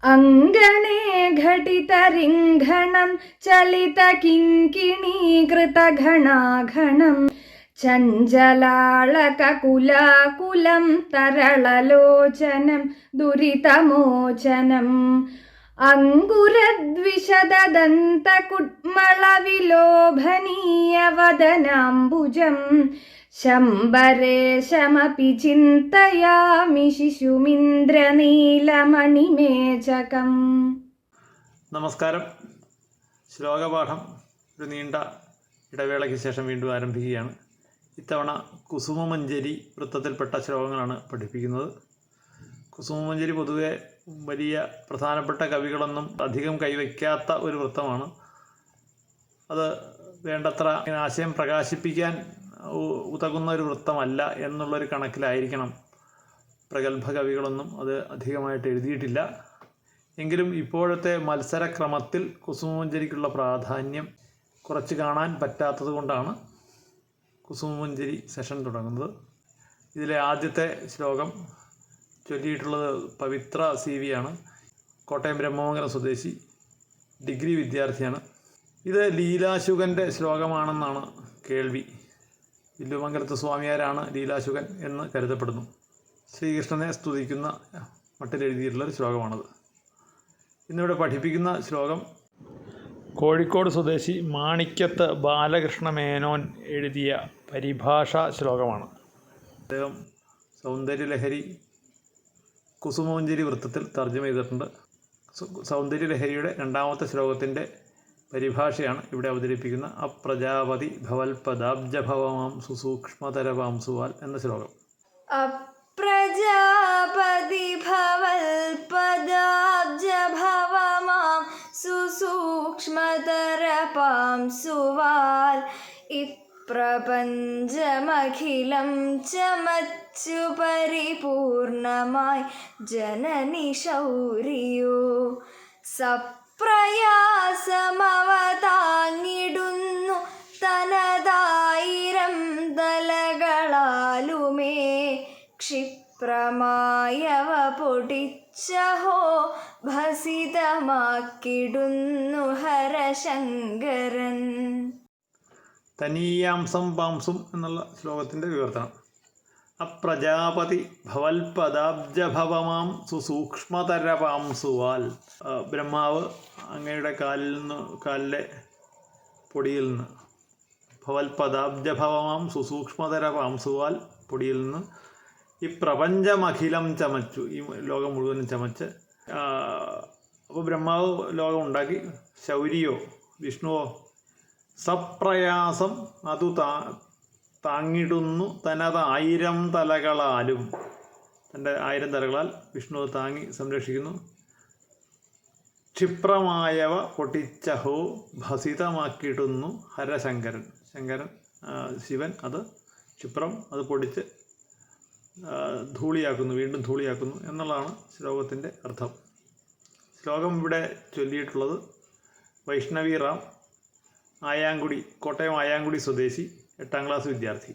അങ്കണേ ഘടിതരിംഘണം ചലിതകിങ്കിണീകൃതഘണാഘണം ചഞ്ചലാളകകുലാകുലം തരളലോചനം ദുരിതമോചനം അങ്കുരദ്വിഷദന്തകുട്മളവിലോഭനീയവദനാംബുജം ശംബരേശമപി ചിന്തയാമി ശിശുമിന്ദ്രനീലമണിമേചകം. നമസ്കാരം. ശ്ലോകപാഠം ഒരു നീണ്ട ഇടവേളയ്ക്ക് ശേഷം വീണ്ടും ആരംഭിക്കുകയാണ്. ഇത്തവണ കുസുമമഞ്ജരി വൃത്തത്തിൽപ്പെട്ട ശ്ലോകങ്ങളാണ് പഠിപ്പിക്കുന്നത്. കുസുമമഞ്ജരി പൊതുവെ വലിയ പ്രധാനപ്പെട്ട കവികളൊന്നും അധികം കൈവയ്ക്കാത്ത ഒരു വൃത്തമാണ്. അത് വേണ്ടത്ര ആശയം പ്രകാശിപ്പിക്കാൻ ഉതകുന്ന ഒരു വൃത്തമല്ല എന്നുള്ളൊരു കണക്കിലായിരിക്കണം പ്രഗത്ഭ കവികളൊന്നും അത് അധികമായിട്ട് എഴുതിയിട്ടില്ല. എങ്കിലും ഇപ്പോഴത്തെ മത്സരക്രമത്തിൽ കുസുമമഞ്ജരിക്കുള്ള പ്രാധാന്യം കുറച്ച് കാണാൻ പറ്റാത്തത് കൊണ്ടാണ് കുസുമമഞ്ജരി സെഷൻ തുടങ്ങുന്നത്. ഇതിലെ ആദ്യത്തെ ശ്ലോകം ചൊല്ലിയിട്ടുള്ളത് പവിത്ര CV ആണ്. കോട്ടയം ബ്രഹ്മമംഗലം സ്വദേശി, ഡിഗ്രി വിദ്യാർത്ഥിയാണ്. ഇത് ലീലാശുകൻ്റെ ശ്ലോകമാണെന്നാണ് കേൾവി. വില്ലുമംഗലത്ത് സ്വാമിയാരാണ് ലീലാശുകൻ എന്ന് കരുതപ്പെടുന്നു. ശ്രീകൃഷ്ണനെ സ്തുതിക്കുന്ന മട്ടിലെഴുതിയിട്ടുള്ളൊരു ശ്ലോകമാണത്. ഇന്നിവിടെ പഠിപ്പിക്കുന്ന ശ്ലോകം കോഴിക്കോട് സ്വദേശി മാണിക്യത്ത് ബാലകൃഷ്ണമേനോൻ എഴുതിയ പരിഭാഷാ ശ്ലോകമാണ്. അദ്ദേഹം സൗന്ദര്യലഹരി കുസുമമഞ്ജരി വൃത്തത്തിൽ തർജ്ജമ ചെയ്തിട്ടുണ്ട്. സൗന്ദര്യലഹരിയുടെ രണ്ടാമത്തെ ശ്ലോകത്തിൻ്റെ പരിഭാഷയാണ് ഇവിടെ അവതരിപ്പിക്കുന്ന അപ്രജാപതി ഭവൽപദാബ്ജഭവമാം സുസൂക്ഷ്മതരവാംസുവാൽ എന്ന ശ്ലോകം. അപ്രജാപതി ഭവൽപദാബ്ജഭവമാം സുസൂക്ഷ്മതരവാംസുവാൽ ഇപ്രപഞ്ചമഖിലം ചമച്ചു പരിപൂർണമായി ജനനി ശൗരിയോ പ്രയാസമവതാങ്ങിടുന്നു തനതായിരം തലകളാലുമേ ക്ഷിപ്രമായവ പൊടിച്ചഹോ ഭസിതമാക്കിടുന്നു ഹരശങ്കരൻ. തനീയാംസം പാംസും എന്നുള്ള ശ്ലോകത്തിൻ്റെ വിവർത്തനം. അപ്രജാപതി ഭവൽപദാബ്ജഭവമാം സുസൂക്ഷ്മതരവാംസുവാൽ. ബ്രഹ്മാവ് അങ്ങയുടെ കാലിലെ പൊടിയിൽ നിന്ന്, ഭവൽപദാബ്ജഭവമാം സുസൂക്ഷ്മതരവാംസുവാൽ പൊടിയിൽ നിന്ന് ഈ പ്രപഞ്ചമഖിലം ചമച്ചു, ഈ ലോകം മുഴുവനും ചമച്ച്. അപ്പോൾ ബ്രഹ്മാവ് ലോകം ഉണ്ടാക്കി. ശൗരിയോ വിഷ്ണുവോ സപ്രയാസം അതു താങ്ങിടുന്നു തനത് 1000 തലകളാലും. തൻ്റെ 1000 തലകളാൽ വിഷ്ണു താങ്ങി സംരക്ഷിക്കുന്നു. ക്ഷിപ്രമായവ പൊട്ടിച്ചഹോ ഭസിതമാക്കിയിടുന്നു ഹരശങ്കരൻ. ശങ്കരൻ ശിവൻ അത് ക്ഷിപ്രം, അത് പൊടിച്ച് ധൂളിയാക്കുന്നു, വീണ്ടും ധൂളിയാക്കുന്നു എന്നുള്ളതാണ് ശ്ലോകത്തിൻ്റെ അർത്ഥം. ശ്ലോകം ഇവിടെ ചൊല്ലിയിട്ടുള്ളത് വൈഷ്ണവി റാം, ആയാങ്കുടി, കോട്ടയം ആയാങ്കുടി സ്വദേശി, 8ാം ക്ലാസ് വിദ്യാർത്ഥി.